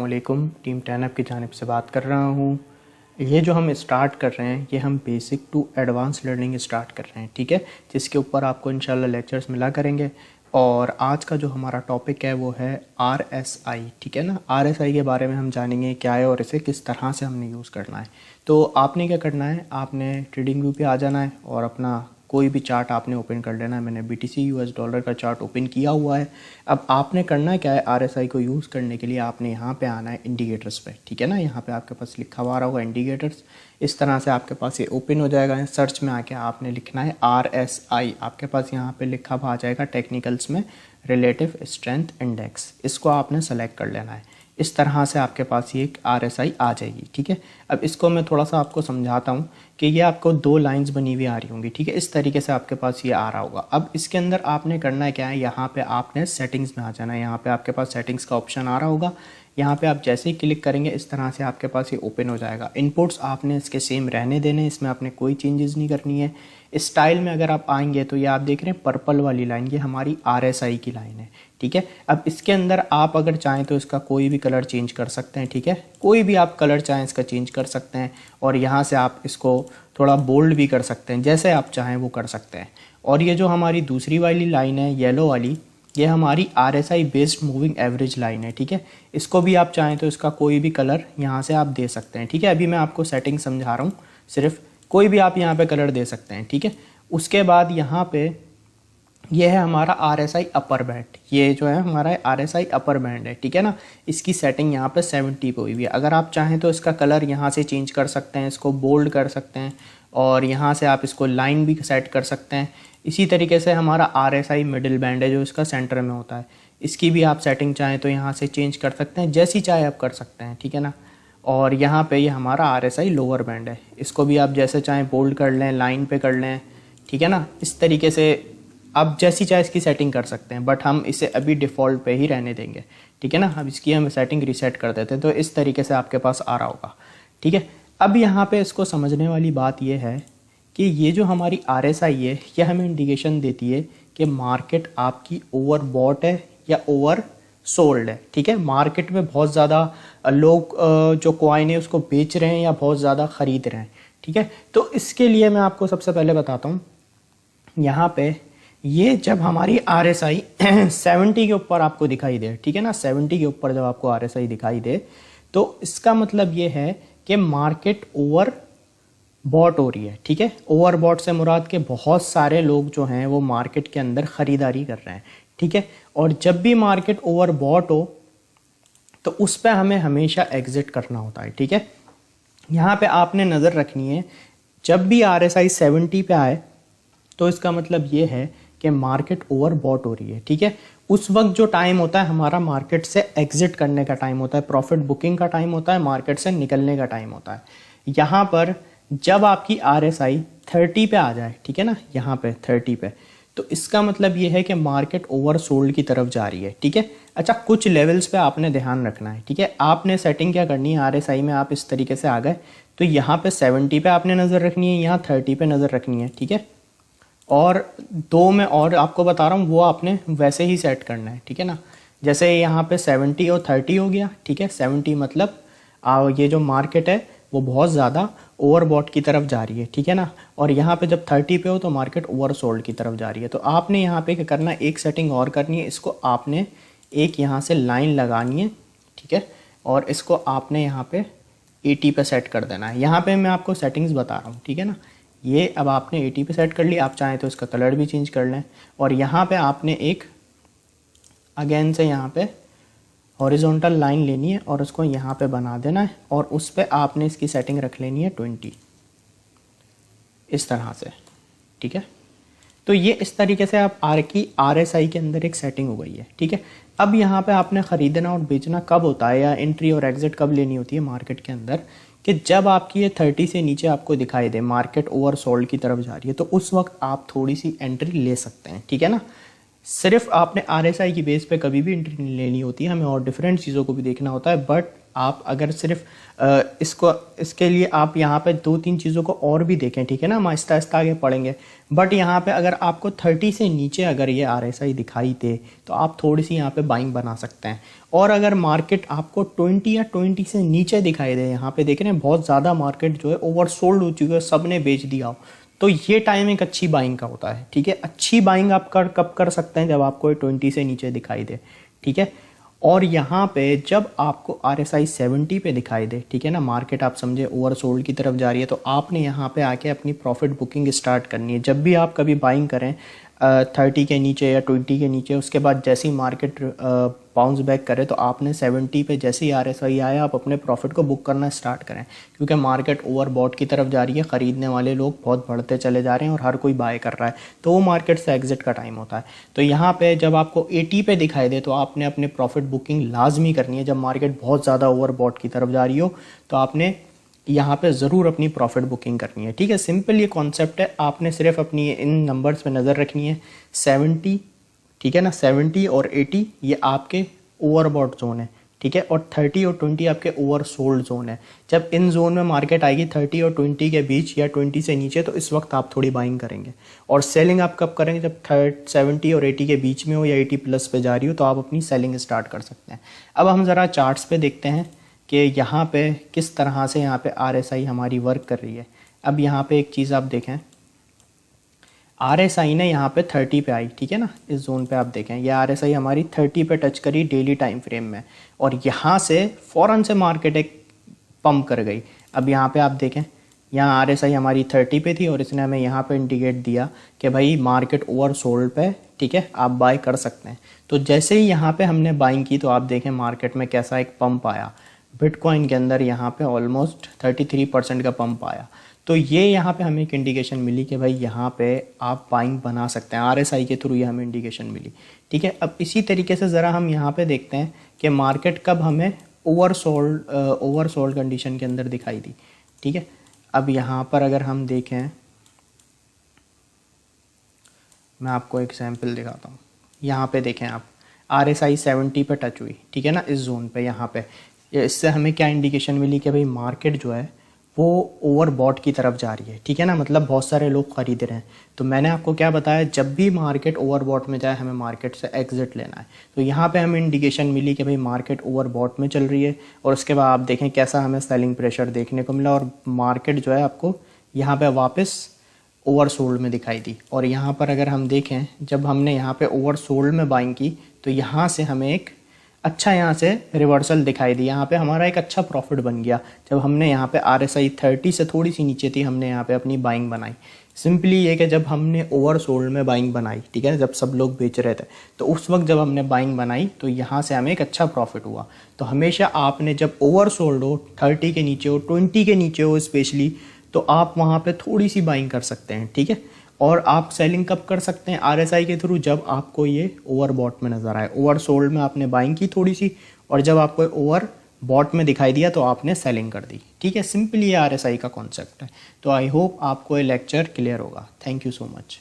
वालेकुम, टीम 10 की जानिब से बात कर रहा हूँ। ये जो हम स्टार्ट कर रहे हैं ये हम basic to advance learning start कर रहे हैं, ठीक है, जिसके ऊपर आपको इंशाल्लाह लेक्चर्स मिला करेंगे। और आज का जो हमारा टॉपिक है वो है RSI, ठीक है ना। RSI के बारे में हम जानेंगे क्या है और इसे किस तरह से हमने यूज़ करना है। तो आपने क्या करना है, आपने ट्रेडिंग व्यू पे आ जाना है और अपना कोई भी चार्ट आपने ओपन कर लेना है। मैंने BTC US डॉलर का चार्ट ओपन किया हुआ है। अब आपने करना क्या है, RSI को यूज़ करने के लिए आपने यहाँ पे आना है इंडिकेटर्स पे, ठीक है ना। यहाँ पे आपके पास लिखा हुआ आ रहा होगा इंडिकेटर्स। इस तरह से आपके पास ये ओपन हो जाएगा। सर्च में आके आपने लिखना है RSI। आपके पास यहाँ पे लिखा हुआ आ जाएगा टेक्निकल्स में रिलेटिव स्ट्रेंथ इंडेक्स। इसको आपने सेलेक्ट कर लेना है। इस तरह से आपके पास ये एक RSI आ जाएगी, ठीक है। अब इसको मैं थोड़ा सा आपको समझाता हूँ कि ये आपको दो लाइंस बनी हुई आ रही होंगी, ठीक है। इस तरीके से आपके पास ये आ रहा होगा। अब इसके अंदर आपने करना है क्या है, यहाँ पे आपने सेटिंग्स में आ जाना है। यहाँ पे आपके पास सेटिंग्स का ऑप्शन आ रहा होगा। यहाँ पे आप जैसे ही क्लिक करेंगे इस तरह से आपके पास ये ओपन हो जाएगा। इनपुट्स आपने इसके सेम रहने देने, इसमें आपने कोई चेंजेस नहीं करनी है। स्टाइल में अगर आप आएंगे तो ये आप देख रहे हैं पर्पल वाली लाइन, ये हमारी RSI की लाइन है, ठीक है। अब इसके अंदर आप अगर चाहें तो इसका कोई भी कलर चेंज कर सकते हैं, ठीक है। कोई भी आप कलर चाहें इसका चेंज कर सकते हैं और यहाँ से आप इसको थोड़ा बोल्ड भी कर सकते हैं, जैसे आप चाहें वो कर सकते हैं। और ये जो हमारी दूसरी वाली लाइन है येलो वाली, ये हमारी RSI based moving average line है, ठीक है। इसको भी आप चाहें तो इसका कोई भी कलर यहाँ से आप दे सकते हैं, ठीक है। अभी मैं आपको सेटिंग समझा रहा हूँ, सिर्फ कोई भी आप यहाँ पे कलर दे सकते हैं, ठीक है। उसके बाद यहाँ पे ये है हमारा RSI अपर बैंड। ये जो है हमारा RSI अपर बैंड है, ठीक है ना। इसकी सेटिंग यहाँ पे 70 पे हुई है। अगर आप चाहें तो इसका कलर यहाँ से चेंज कर सकते हैं, इसको बोल्ड कर सकते हैं और यहाँ से आप इसको लाइन भी सेट कर सकते हैं। इसी तरीके से हमारा RSI मिडिल बैंड है जो इसका सेंटर में होता है, इसकी भी आप सेटिंग चाहें तो यहाँ से चेंज कर सकते हैं, जैसी चाहे आप कर सकते हैं, ठीक है ना। और यहाँ पे ये हमारा RSI लोअर बैंड है, इसको भी आप जैसे चाहें बोल्ड कर लें, लाइन पे कर लें, ठीक है ना। इस तरीके से आप जैसी चाहे इसकी सेटिंग कर सकते हैं, बट हम इसे अभी डिफ़ॉल्ट पे ही रहने देंगे, ठीक है ना। अब इसकी हम सेटिंग रीसेट कर देते हैं तो इस तरीके से आपके पास आ रहा होगा, ठीक है। अब यहाँ पे इसको समझने वाली बात यह है कि ये जो हमारी RSI है यह हमें इंडिकेशन देती है कि मार्केट आपकी ओवर बॉट है या ओवर सोल्ड है, ठीक है। मार्केट में बहुत ज़्यादा लोग जो कॉइन है उसको बेच रहे हैं या बहुत ज़्यादा ख़रीद रहे हैं, ठीक है। तो इसके लिए मैं आपको सबसे पहले बताता हूँ, यहाँ पे ये जब हमारी RSI 70 के ऊपर आपको दिखाई दे, ठीक है ना, 70 के ऊपर जब आपको RSI दिखाई दे तो इसका मतलब ये है कि मार्केट ओवर बॉट हो रही है, ठीक है। ओवर बॉट से मुराद के बहुत सारे लोग जो हैं वो मार्केट के अंदर ख़रीदारी कर रहे हैं, ठीक है। और जब भी मार्केट ओवर बॉट हो तो उस पर हमें हमेशा एग्जिट करना होता है, ठीक है। यहाँ पे आपने नज़र रखनी है, जब भी RSI 70 पे आए तो इसका मतलब ये है कि मार्केट ओवर बॉट हो रही है, ठीक है। उस वक्त जो टाइम होता है हमारा मार्केट से एग्जिट करने का टाइम होता है, प्रॉफिट बुकिंग का टाइम होता है, मार्केट से निकलने का टाइम होता है। यहाँ पर जब आपकी RSI 30 पे आ जाए, ठीक है ना, यहाँ पे 30 पे, तो इसका मतलब ये है कि मार्केट ओवर सोल्ड की तरफ जा रही है, ठीक है। अच्छा, कुछ लेवल्स पे आपने ध्यान रखना है, ठीक है। आपने सेटिंग क्या करनी है, RSI में आप इस तरीके से आ गए तो यहाँ पे 70 पे आपने नज़र रखनी है, यहाँ 30 पे नज़र रखनी है, ठीक है। और दो में और आपको बता रहा हूँ वो आपने वैसे ही सेट करना है, ठीक है ना। जैसे यहाँ पे 70 और 30 हो गया, ठीक है। 70 मतलब ये जो मार्केट है वो बहुत ज़्यादा ओवरबॉट की तरफ जा रही है, ठीक है ना। और यहाँ पे जब 30 पे हो तो मार्केट ओवर सोल्ड की तरफ जा रही है। तो आपने यहाँ पे क्या करना है, एक सेटिंग और करनी है, इसको आपने एक यहाँ से लाइन लगानी है, ठीक है। और इसको आपने यहाँ पे 80 पे सेट कर देना है। यहाँ पे मैं आपको सेटिंग्स बता रहा हूँ, ठीक है ना। ये अब आपने 80 पे सेट कर लिया, आप चाहें तो इसका कलर भी चेंज कर लें। और यहाँ पे आपने एक अगेन से यहाँ पे हॉरिजॉन्टल लाइन लेनी है और उसको यहाँ पे बना देना है और उस पे आपने इसकी सेटिंग रख लेनी है 20, इस तरह से, ठीक है। तो ये इस तरीके से आप RSI के अंदर एक सेटिंग हो गई है, ठीक है। अब यहाँ पे आपने ख़रीदना और बेचना कब होता है या एंट्री और एग्जिट कब लेनी होती है मार्केट के अंदर, कि जब आपकी ये 30 से नीचे आपको दिखाई दे मार्केट ओवर सोल्ड की तरफ जा रही है तो उस वक्त आप थोड़ी सी एंट्री ले सकते हैं, ठीक है ना। सिर्फ आपने RSI की बेस पे कभी भी एंट्री नहीं लेनी होती है, हमें और डिफरेंट चीज़ों को भी देखना होता है। बट आप अगर सिर्फ इसके लिए आप यहाँ पे 2-3 चीज़ों को और भी देखें, ठीक है ना, हम आहिस्ता आहिस्ता आगे पढ़ेंगे। बट यहाँ पे अगर आपको 30 से नीचे अगर ये RSI दिखाई दे तो आप थोड़ी सी यहाँ पे बाइंग बना सकते हैं। और अगर मार्केट आपको 20 या 20 से नीचे दिखाई दे, यहाँ पे देख रहे हैं बहुत ज़्यादा मार्केट जो है ओवरसोल्ड हो चुकी है, सब ने बेच दिया हो, तो ये टाइम एक अच्छी बाइंग का होता है। ठीक है, अच्छी बाइंग आप कब कर सकते हैं, जब आपको 20 से नीचे दिखाई दे। ठीक है, और यहाँ पे जब आपको RSI 70 पे दिखाई दे, ठीक है ना, मार्केट आप समझे ओवरसोल्ड की तरफ जा रही है, तो आपने यहाँ पे आके अपनी प्रॉफिट बुकिंग स्टार्ट करनी है। जब भी आप कभी बाइंग करें 30 के नीचे या 20 के नीचे, उसके बाद जैसे ही मार्केट बाउंस बैक करे तो आपने 70 पे जैसे ही RSI आया आप अपने प्रॉफिट को बुक करना स्टार्ट करें, क्योंकि मार्केट ओवरबॉट की तरफ जा रही है, ख़रीदने वाले लोग बहुत बढ़ते चले जा रहे हैं और हर कोई बाय कर रहा है, तो वो मार्केट से एग्जिट का टाइम होता है। तो यहाँ पे जब आपको 80 पे दिखाई दे तो आपने अपने प्रॉफिट बुकिंग लाजमी करनी है। जब मार्केट बहुत ज़्यादा ओवरबॉट की तरफ जा रही हो तो आपने यहाँ पे ज़रूर अपनी प्रॉफिट बुकिंग करनी है। ठीक है, सिंपल ये कॉन्सेप्ट है, आपने सिर्फ अपनी इन नंबर्स पे नज़र रखनी है। 70, ठीक है ना, 70 और 80 ये आपके ओवरबॉट जोन है। ठीक है, और 30 और 20 आपके ओवरसोल्ड जोन है। जब इन जोन में मार्केट आएगी 30 और 20 के बीच या 20 से नीचे, तो इस वक्त आप थोड़ी बाइंग करेंगे। और सेलिंग आप कब करेंगे, जब 70 और 80 के बीच में हो या 80 प्लस पे जा रही हो, तो आप अपनी सेलिंग स्टार्ट कर सकते हैं। अब हम ज़रा चार्ट्स पे देखते हैं कि यहाँ पे किस तरह से यहाँ पे RSI हमारी वर्क कर रही है। अब यहाँ पे एक चीज़ आप देखें, RSI ने यहाँ पे 30 पे आई, ठीक है ना, इस जोन पे आप देखें ये RSI हमारी 30 पे टच करी डेली टाइम फ्रेम में, और यहाँ से फ़ौरन से मार्केट एक पंप कर गई। अब यहाँ पे आप देखें, यहाँ RSI हमारी 30 पे थी और इसने हमें यहाँ पे इंडिकेट दिया कि भाई मार्केट ओवर सोल्ड पे, ठीक है, आप बाय कर सकते हैं। तो जैसे ही यहाँ पे हमने बाइंग की तो आप देखें मार्केट में कैसा एक पंप आया। बिटकॉइन के अंदर यहाँ पे ऑलमोस्ट 33% का पंप आया। तो ये यहाँ पे हमें एक इंडिकेशन मिली कि भाई यहाँ पे आप बाइंग बना सकते हैं, RSI के थ्रू ये हमें इंडिकेशन मिली। ठीक है, अब इसी तरीके से ज़रा हम यहाँ पे देखते हैं कि मार्केट कब हमें ओवरसोल्ड कंडीशन के अंदर दिखाई दी। ठीक है, अब यहाँ पर अगर हम देखें, मैं आपको एग्जाम्पल दिखाता हूँ। यहाँ पे देखें आप, RSI 70 पे टच हुई, ठीक है ना, इस जोन पे यहाँ पे, इससे हमें क्या इंडिकेशन मिली कि भाई मार्केट जो है वो ओवरबॉट की तरफ जा रही है। ठीक है ना, मतलब बहुत सारे लोग खरीद रहे हैं। तो मैंने आपको क्या बताया, जब भी मार्केट ओवरबॉट में जाए हमें मार्केट से एग्जिट लेना है। तो यहाँ पे हमें इंडिकेशन मिली कि भाई मार्केट ओवरबॉट में चल रही है, और उसके बाद आप देखें कैसा हमें सेलिंग प्रेशर देखने को मिला, और मार्केट जो है आपको यहाँ पे वापस ओवरसोल्ड में दिखाई दी। और यहाँ पर अगर हम देखें, जब हमने यहाँ पे ओवरसोल्ड में बाइंग की तो यहाँ से हमें एक अच्छा यहाँ से रिवर्सल दिखाई दी। यहाँ पे हमारा एक अच्छा प्रॉफिट बन गया जब हमने यहाँ पे RSI 30 से थोड़ी सी नीचे थी, हमने यहाँ पे अपनी बाइंग बनाई। सिंपली ये कि जब हमने ओवरसोल्ड में बाइंग बनाई, ठीक है, जब सब लोग बेच रहे थे, तो उस वक्त जब हमने बाइंग बनाई तो यहाँ से हमें एक अच्छा प्रॉफिट हुआ। तो हमेशा आपने जब ओवरसोल्ड हो, 30 के नीचे हो, 20 के नीचे हो स्पेशली, तो आप वहाँ पे थोड़ी सी बाइंग कर सकते हैं। ठीक है, और आप सेलिंग कब कर सकते हैं RSI के थ्रू, जब आपको ये ओवरबॉट में नज़र आए। ओवरसोल्ड में आपने बाइंग की थोड़ी सी, और जब आपको ओवरबॉट में दिखाई दिया तो आपने सेलिंग कर दी। ठीक है, सिंपली ये RSI का कॉन्सेप्ट है। तो आई होप आपको ये लेक्चर क्लियर होगा। Thank you so much.